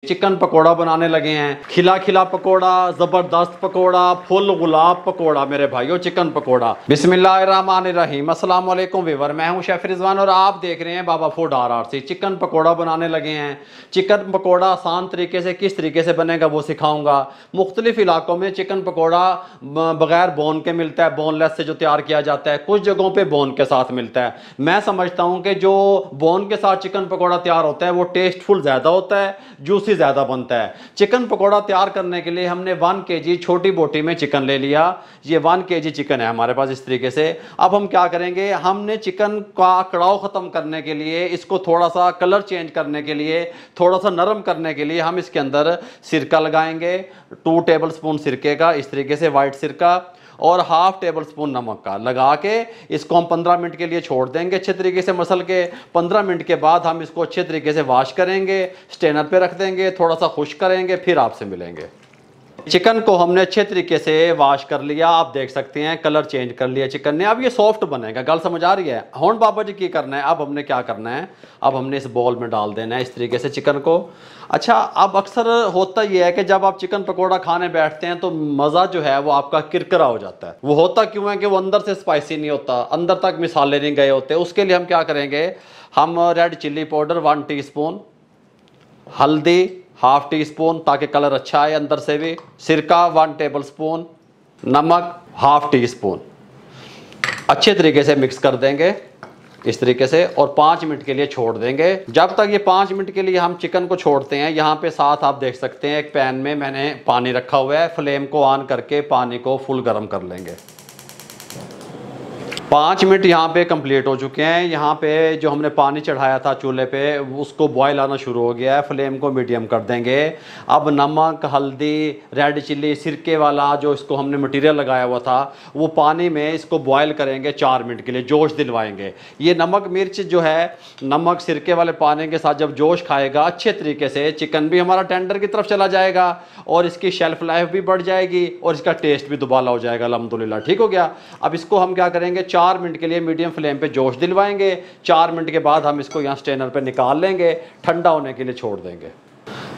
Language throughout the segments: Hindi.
चिकन पकोड़ा बनाने लगे हैं। खिला खिला पकोड़ा, जबरदस्त पकोड़ा, फुल गुलाब पकोड़ा मेरे भाइयों, चिकन पकोड़ा। बिस्मिल्लाहिर्रहमानिर्रहीम। अस्सलाम वालेकुम व्यूअर, मैं हूं शेफ रिजवान और आप देख रहे हैं बाबा फूड RRC। चिकन पकोड़ा बनाने लगे हैं। चिकन पकोड़ा आसान तरीके से किस तरीके से बनेगा वो सिखाऊंगा। मुख्तलिफ इलाकों में चिकन पकोड़ा बगैर बोन के मिलता है, बोनलेस से जो तैयार किया जाता है, कुछ जगहों पर बोन के साथ मिलता है। मैं समझता हूँ कि जो बोन के साथ चिकन पकोड़ा तैयार होता है वो टेस्टफुल ज़्यादा होता है, जूसी ज्यादा बनता है। चिकन पकोड़ा तैयार करने के लिए हमने 1 kg छोटी बोटी में चिकन ले लिया। ये 1 kg चिकन है हमारे पास इस तरीके से। अब हम क्या करेंगे, हमने चिकन का कड़ाव खत्म करने के लिए, इसको थोड़ा सा कलर चेंज करने के लिए, थोड़ा सा नरम करने के लिए हम इसके अंदर सिरका लगाएंगे। 2 टेबल स्पून सिरके का, इस तरीके से वाइट सिरका, और 1/2 टेबल स्पून नमक का लगा के इसको हम 15 मिनट के लिए छोड़ देंगे अच्छे तरीके से मसल के। 15 मिनट के बाद हम इसको अच्छे तरीके से वॉश करेंगे, स्ट्रेनर पे रख देंगे, थोड़ा सा खुश्क करेंगे, फिर आपसे मिलेंगे। चिकन को हमने अच्छे तरीके से वॉश कर लिया, आप देख सकते हैं कलर चेंज कर लिया चिकन ने। अब ये सॉफ्ट बनेगा, गल समझ आ रही है। हुन बाबा जी की करना है, अब हमने क्या करना है, अब हमने इस बॉल में डाल देना है इस तरीके से चिकन को। अच्छा, अब अक्सर होता यह है कि जब आप चिकन पकोड़ा खाने बैठते हैं तो मज़ा जो है वो आपका किरकिरा हो जाता है। वो होता क्यों है कि वो अंदर से स्पाइसी नहीं होता, अंदर तक मिसाले नहीं गए होते। उसके लिए हम क्या करेंगे, हम रेड चिल्ली पाउडर 1 टीस्पून, हल्दी 1/2 टीस्पून ताकि कलर अच्छा आए अंदर से भी, सिरका 1 टेबल स्पून, नमक 1/2 टीस्पून, अच्छे तरीके से मिक्स कर देंगे इस तरीके से और 5 मिनट के लिए छोड़ देंगे। जब तक ये 5 मिनट के लिए हम चिकन को छोड़ते हैं, यहाँ पे साथ आप देख सकते हैं एक पैन में मैंने पानी रखा हुआ है। फ्लेम को ऑन करके पानी को फुल गर्म कर लेंगे। 5 मिनट यहाँ पे कंप्लीट हो चुके हैं। यहाँ पे जो हमने पानी चढ़ाया था चूल्हे पे उसको बॉयल आना शुरू हो गया है। फ्लेम को मीडियम कर देंगे। अब नमक, हल्दी, रेड चिल्ली, सिरके वाला जो इसको हमने मटेरियल लगाया हुआ था वो पानी में इसको बॉयल करेंगे 4 मिनट के लिए, जोश दिलवाएंगे। ये नमक मिर्च जो है, नमक सिरके वाले पानी के साथ जब जोश खाएगा अच्छे तरीके से, चिकन भी हमारा टेंडर की तरफ चला जाएगा और इसकी शेल्फ लाइफ भी बढ़ जाएगी और इसका टेस्ट भी दुबाला हो जाएगा अल्हम्दुलिल्लाह। ठीक हो गया। अब इसको हम क्या करेंगे, 4 मिनट के लिए मीडियम फ्लेम पे जोश दिलवाएंगे। 4 मिनट के बाद हम इसको यहाँ स्ट्रेनर पे निकाल लेंगे, ठंडा होने के लिए छोड़ देंगे।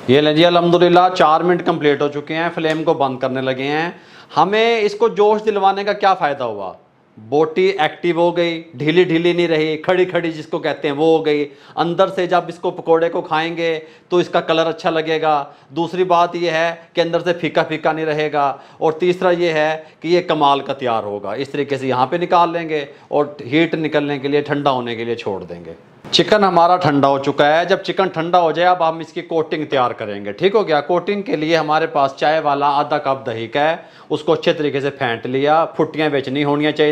ये लीजिए अल्हम्दुलिल्लाह 4 मिनट कंप्लीट हो चुके हैं, फ्लेम को बंद करने लगे हैं। हमें इसको जोश दिलवाने का क्या फ़ायदा हुआ, बोटी एक्टिव हो गई, ढीली ढीली नहीं रही, खड़ी खड़ी जिसको कहते हैं वो हो गई। अंदर से जब इसको पकोड़े को खाएंगे तो इसका कलर अच्छा लगेगा। दूसरी बात ये है कि अंदर से फीका फीका नहीं रहेगा। और तीसरा ये है कि ये कमाल का तैयार होगा। इस तरीके से यहाँ पे निकाल लेंगे और हीट निकलने के लिए, ठंडा होने के लिए छोड़ देंगे। चिकन हमारा ठंडा हो चुका है। जब चिकन ठंडा हो जाए अब हम इसकी कोटिंग तैयार करेंगे। ठीक हो गया। कोटिंग के लिए हमारे पास चाय वाला आधा कप दही का है, उसको अच्छे तरीके से फेंट लिया। फुट्टियाँ बेच नहीं होनी चाहिए,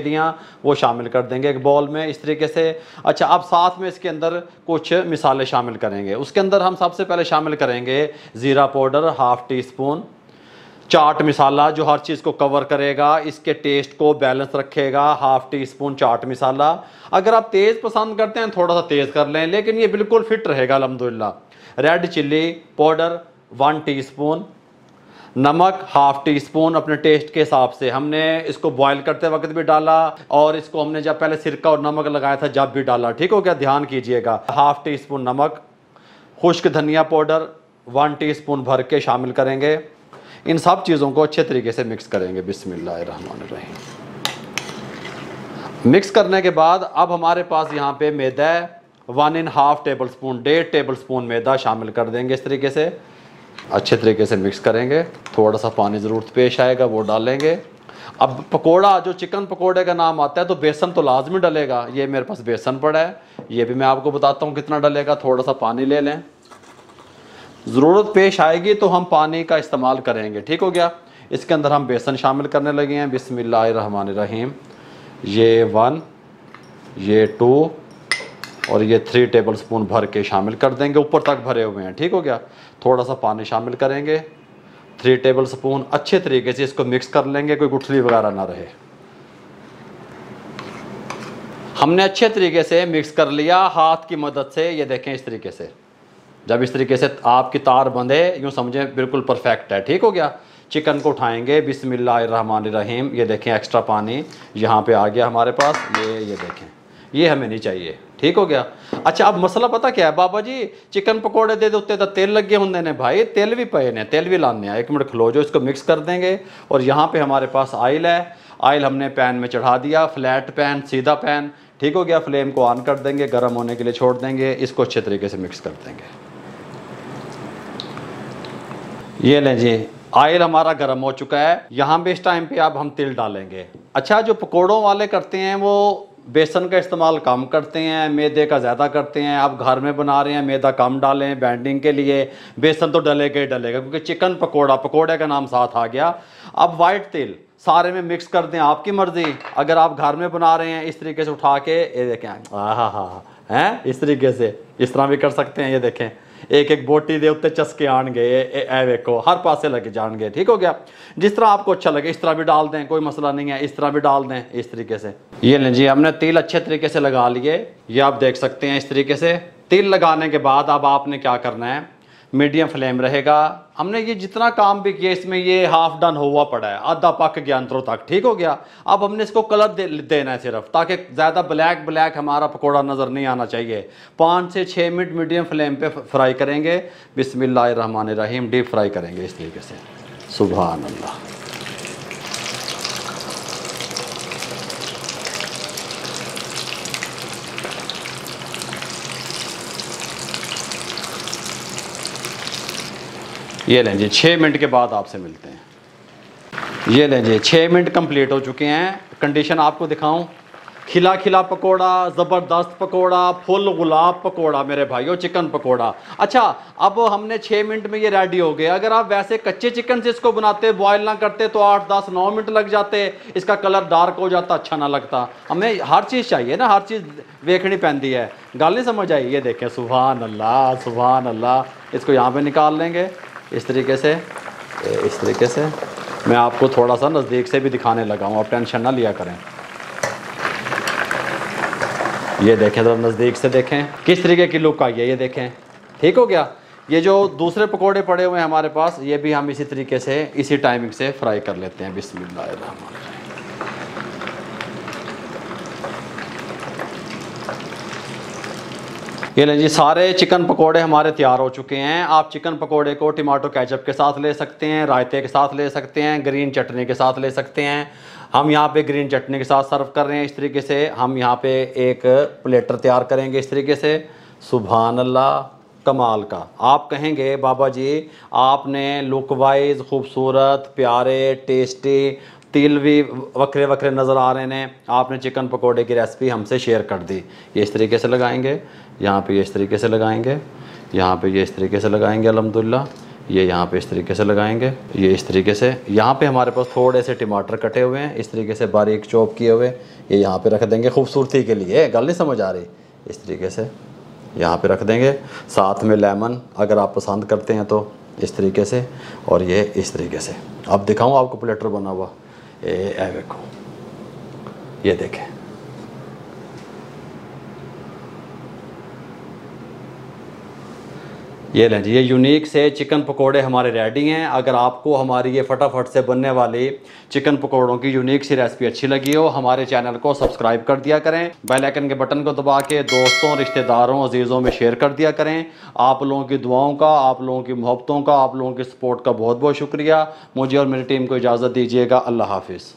वो शामिल कर देंगे एक बॉल में इस तरीके से। अच्छा, अब साथ में इसके अंदर कुछ मिसाले शामिल करेंगे। उसके अंदर हम सबसे पहले शामिल करेंगे ज़ीरा पाउडर 1/2 टीस्पून, चाट मसाला जो हर चीज़ को कवर करेगा, इसके टेस्ट को बैलेंस रखेगा, 1/2 टीस्पून चाट मसाला। अगर आप तेज़ पसंद करते हैं थोड़ा सा तेज़ कर लें, लेकिन ये बिल्कुल फिट रहेगा अल्हम्दुलिल्लाह। रेड चिल्ली पाउडर 1 टीस्पून, नमक 1/2 टीस्पून अपने टेस्ट के हिसाब से। हमने इसको बॉयल करते वक्त भी डाला और इसको हमने जब पहले सिरका और नमक लगाया था जब भी डाला। ठीक हो गया, ध्यान कीजिएगा। 1/2 टीस्पून नमक, खुश्क धनिया पाउडर 1 टीस्पून भर के शामिल करेंगे। इन सब चीज़ों को अच्छे तरीके से मिक्स करेंगे। बिस्मिल्लाहिर्रहमानिर्रहीम। मिक्स करने के बाद अब हमारे पास यहाँ पे मैदा है 1.5 टेबल स्पून, 1.5 टेबल स्पून मैदा शामिल कर देंगे इस तरीके से। अच्छे तरीके से मिक्स करेंगे। थोड़ा सा पानी ज़रूरत पेश आएगा वो डालेंगे। अब पकोड़ा, जो चिकन पकोड़े का नाम आता है तो बेसन तो लाजमी डलेगा। ये मेरे पास बेसन पड़ा है, ये भी मैं आपको बताता हूँ कितना डलेगा। थोड़ा सा पानी ले लें, ज़रूरत पेश आएगी तो हम पानी का इस्तेमाल करेंगे। ठीक हो गया। इसके अंदर हम बेसन शामिल करने लगे हैं। बिस्मिल्लाहिर्रहमानिर्रहीम। ये 1, ये 2 और ये 3 टेबल स्पून भर के शामिल कर देंगे, ऊपर तक भरे हुए हैं। ठीक हो गया। थोड़ा सा पानी शामिल करेंगे 3 टेबल स्पून। अच्छे तरीके से इसको मिक्स कर लेंगे, कोई गुठली वगैरह ना रहे। हमने अच्छे तरीके से मिक्स कर लिया हाथ की मदद से। ये देखें इस तरीके से, जब इस तरीके से आपकी तार बंधे यूँ समझें बिल्कुल परफेक्ट है। ठीक हो गया। चिकन को उठाएंगे। बिस्मिल्लाहिर्रहमानिर्रहीम। ये देखें एक्स्ट्रा पानी यहाँ पे आ गया हमारे पास। ये देखें ये हमें नहीं चाहिए। ठीक हो गया। अच्छा अब मसला पता क्या है बाबा जी, चिकन पकोड़े दे उत्ते तो तेल लगे होंगे ने भाई, तेल भी पे ने, तेल भी लाने हैं। 1 मिनट खलो जो, इसको मिक्स कर देंगे। और यहाँ पे हमारे पास ऑयल है, ऑयल हमने पैन में चढ़ा दिया, फ्लैट पैन, सीधा पैन। ठीक हो गया। फ्लेम को ऑन कर देंगे, गर्म होने के लिए छोड़ देंगे, इसको अच्छे तरीके से मिक्स कर देंगे। ये लें जी, ऑयल हमारा गर्म हो चुका है। यहाँ पे इस टाइम पे अब हम तिल डालेंगे। अच्छा जो पकोड़ों वाले करते हैं वो बेसन का इस्तेमाल कम करते हैं, मैदे का ज़्यादा करते हैं। आप घर में बना रहे हैं, मैदा कम डालें बाइंडिंग के लिए, बेसन तो डलेगा ही डलेगा, क्योंकि चिकन पकोड़ा, पकोड़े का नाम साथ आ गया। अब वाइट तिल सारे में मिक्स कर दें, आपकी मर्ज़ी। अगर आप घर में बना रहे हैं इस तरीके से उठा के, ये देखें, हाँ हैं, इस तरीके से इस तरह भी कर सकते हैं। ये देखें, एक एक बोटी दे उत्ते चस्के आन गए, ए वेखो हर पासे लगे जान गए। ठीक हो गया। जिस तरह आपको अच्छा लगे इस तरह भी डाल दें, कोई मसला नहीं है, इस तरह भी डाल दें इस तरीके से। ये लें जी, हमने तिल अच्छे तरीके से लगा लिए, ये आप देख सकते हैं इस तरीके से। तिल लगाने के बाद अब आपने क्या करना है, मीडियम फ्लेम रहेगा। हमने ये जितना काम भी किया इसमें ये हाफ डन हुआ पड़ा है, आधा पक गया अंदरों तक। ठीक हो गया। अब हमने इसको कलर देना है सिर्फ, ताकि ज़्यादा ब्लैक ब्लैक हमारा पकोड़ा नज़र नहीं आना चाहिए। 5 से 6 मिनट मीडियम फ्लेम पे फ्राई करेंगे। बिस्मिल्लाहिर्रहमानिर्रहीम, डीप फ्राई करेंगे इस तरीके से। सुभान अल्लाह। ये लें जी, 6 मिनट के बाद आपसे मिलते हैं। ये लें जी, 6 मिनट कंप्लीट हो चुके हैं। कंडीशन आपको दिखाऊं, खिला खिला पकोड़ा, ज़बरदस्त पकोड़ा, फुल गुलाब पकोड़ा मेरे भाइयों, चिकन पकोड़ा। अच्छा अब हमने 6 मिनट में ये रेडी हो गया। अगर आप वैसे कच्चे चिकन से इसको बनाते, बॉयल ना करते, तो 8, 10, 9 मिनट लग जाते, इसका कलर डार्क हो जाता, अच्छा ना लगता। हमें हर चीज़ चाहिए ना, हर चीज़ देखनी पैंदी है। गल नहीं समझ आई? ये देखें, सुभान अल्लाह सुभान अल्लाह। इसको यहाँ पे निकाल लेंगे इस तरीके से, इस तरीके से। मैं आपको थोड़ा सा नज़दीक से भी दिखाने लगा हूँ, आप टेंशन ना लिया करें। ये देखें, जरा नज़दीक से देखें किस तरीके की लुक आई है, ये देखें। ठीक हो गया। ये जो दूसरे पकोड़े पड़े हुए हैं हमारे पास, ये भी हम इसी तरीके से, इसी टाइमिंग से फ्राई कर लेते हैं। बिस्मिल्लाहिर्रहमानिर्रहीम। ये लें जी, सारे चिकन पकोड़े हमारे तैयार हो चुके हैं। आप चिकन पकोड़े को टमाटो केचप के साथ ले सकते हैं, रायते के साथ ले सकते हैं, ग्रीन चटनी के साथ ले सकते हैं। हम यहाँ पे ग्रीन चटनी के साथ सर्व कर रहे हैं इस तरीके से। हम यहाँ पे एक प्लेटर तैयार करेंगे इस तरीके से। सुभान अल्लाह, कमाल का। आप कहेंगे बाबा जी आपने लुक वाइज खूबसूरत, प्यारे, टेस्टी, तिल भी वक्रे वक्रे नज़र आ रहे हैं, आपने चिकन पकोड़े की रेसिपी हमसे शेयर कर दी। ये इस तरीके से लगाएंगे, यहाँ पे ये इस तरीके से लगाएंगे, यहाँ पे ये इस तरीके से लगाएंगे अल्हम्दुलिल्लाह। ये यहाँ पे इस तरीके से लगाएंगे, ये इस तरीके से। यहाँ पे हमारे पास थोड़े से टमाटर कटे हुए हैं इस तरीके से, बारीक चॉप किए हुए, ये यहाँ पे रख देंगे खूबसूरती के लिए। गल नहीं समझ आ रही? इस तरीके से यहाँ पे रख देंगे। साथ में लेमन अगर आप पसंद करते हैं तो इस तरीके से, और ये इस तरीके से। अब दिखाऊँ आपको प्लेटर बना हुआ, ए देखो, ये देखें। ये लें जी, ये यूनिक से चिकन पकोड़े हमारे रेडी हैं। अगर आपको हमारी ये फटाफट से बनने वाली चिकन पकोड़ों की यूनिक सी रेसिपी अच्छी लगी हो, हमारे चैनल को सब्सक्राइब कर दिया करें, बेल आइकन के बटन को दबा के दोस्तों, रिश्तेदारों, अजीज़ों में शेयर कर दिया करें। आप लोगों की दुआओं का, आप लोगों की मोहब्बतों का, आप लोगों की सपोर्ट का बहुत बहुत शुक्रिया। मुझे और मेरी टीम को इजाज़त दीजिएगा। अल्लाह हाफिज़।